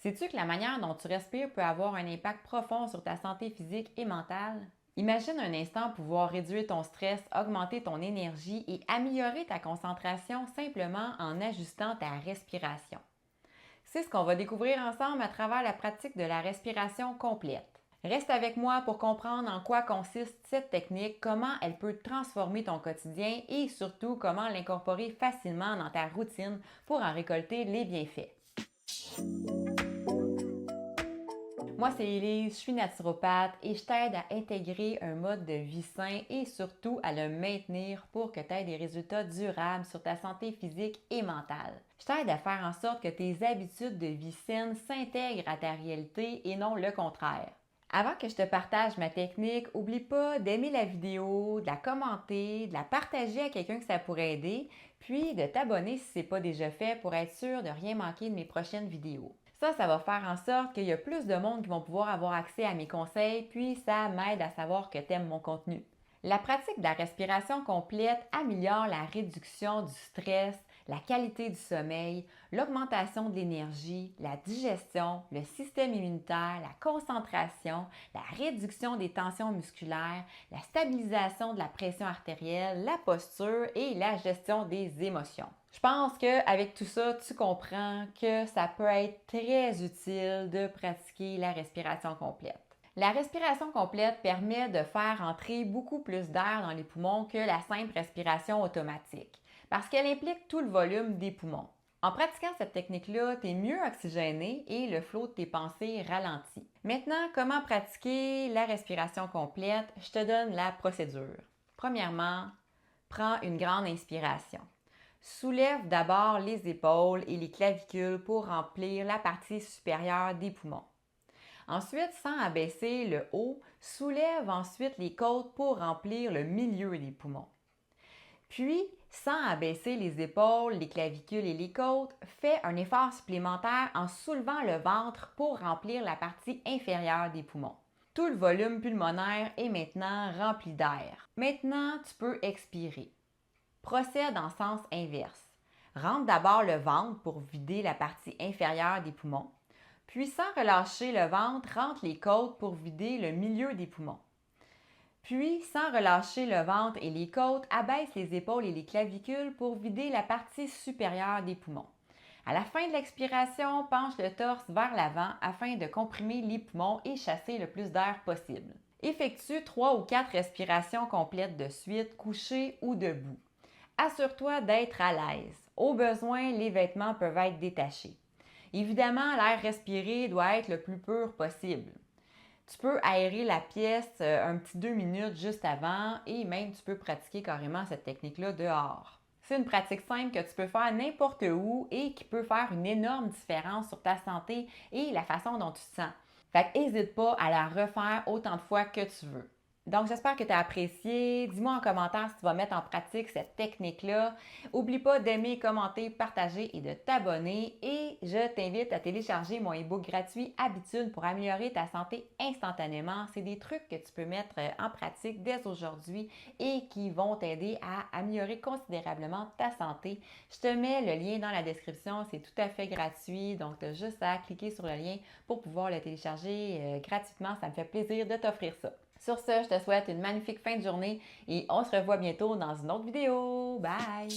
Sais-tu que la manière dont tu respires peut avoir un impact profond sur ta santé physique et mentale? Imagine un instant pouvoir réduire ton stress, augmenter ton énergie et améliorer ta concentration simplement en ajustant ta respiration. C'est ce qu'on va découvrir ensemble à travers la pratique de la respiration complète. Reste avec moi pour comprendre en quoi consiste cette technique, comment elle peut transformer ton quotidien et surtout comment l'incorporer facilement dans ta routine pour en récolter les bienfaits. Moi, c'est Elise, je suis naturopathe et je t'aide à intégrer un mode de vie sain et surtout à le maintenir pour que tu aies des résultats durables sur ta santé physique et mentale. Je t'aide à faire en sorte que tes habitudes de vie saine s'intègrent à ta réalité et non le contraire. Avant que je te partage ma technique, oublie pas d'aimer la vidéo, de la commenter, de la partager à quelqu'un que ça pourrait aider, puis de t'abonner si ce n'est pas déjà fait pour être sûr de rien manquer de mes prochaines vidéos. Ça va faire en sorte qu'il y a plus de monde qui vont pouvoir avoir accès à mes conseils, puis ça m'aide à savoir que tu aimes mon contenu. La pratique de la respiration complète améliore la réduction du stress, la qualité du sommeil, l'augmentation de l'énergie, la digestion, le système immunitaire, la concentration, la réduction des tensions musculaires, la stabilisation de la pression artérielle, la posture et la gestion des émotions. Je pense qu'avec tout ça, tu comprends que ça peut être très utile de pratiquer la respiration complète. La respiration complète permet de faire entrer beaucoup plus d'air dans les poumons que la simple respiration automatique, parce qu'elle implique tout le volume des poumons. En pratiquant cette technique-là, tu es mieux oxygéné et le flot de tes pensées ralentit. Maintenant, comment pratiquer la respiration complète? Je te donne la procédure. Premièrement, prends une grande inspiration. Soulève d'abord les épaules et les clavicules pour remplir la partie supérieure des poumons. Ensuite, sans abaisser le haut, soulève ensuite les côtes pour remplir le milieu des poumons. Puis, sans abaisser les épaules, les clavicules et les côtes, fais un effort supplémentaire en soulevant le ventre pour remplir la partie inférieure des poumons. Tout le volume pulmonaire est maintenant rempli d'air. Maintenant, tu peux expirer. Procède en sens inverse. Rentre d'abord le ventre pour vider la partie inférieure des poumons. Puis, sans relâcher le ventre, rentre les côtes pour vider le milieu des poumons. Puis, sans relâcher le ventre et les côtes, abaisse les épaules et les clavicules pour vider la partie supérieure des poumons. À la fin de l'expiration, penche le torse vers l'avant afin de comprimer les poumons et chasser le plus d'air possible. Effectue 3 ou 4 respirations complètes de suite, couché ou debout. Assure-toi d'être à l'aise. Au besoin, les vêtements peuvent être détachés. Évidemment, l'air respiré doit être le plus pur possible. Tu peux aérer la pièce un petit 2 minutes juste avant et même tu peux pratiquer carrément cette technique-là dehors. C'est une pratique simple que tu peux faire n'importe où et qui peut faire une énorme différence sur ta santé et la façon dont tu te sens. Fait que n'hésite pas à la refaire autant de fois que tu veux. Donc, j'espère que tu as apprécié. Dis-moi en commentaire si tu vas mettre en pratique cette technique-là. N'oublie pas d'aimer, commenter, partager et de t'abonner. Et je t'invite à télécharger mon e-book gratuit Habitudes pour améliorer ta santé instantanément. C'est des trucs que tu peux mettre en pratique dès aujourd'hui et qui vont t'aider à améliorer considérablement ta santé. Je te mets le lien dans la description. C'est tout à fait gratuit. Donc, tu as juste à cliquer sur le lien pour pouvoir le télécharger gratuitement. Ça me fait plaisir de t'offrir ça. Sur ce, je te souhaite une magnifique fin de journée et on se revoit bientôt dans une autre vidéo. Bye!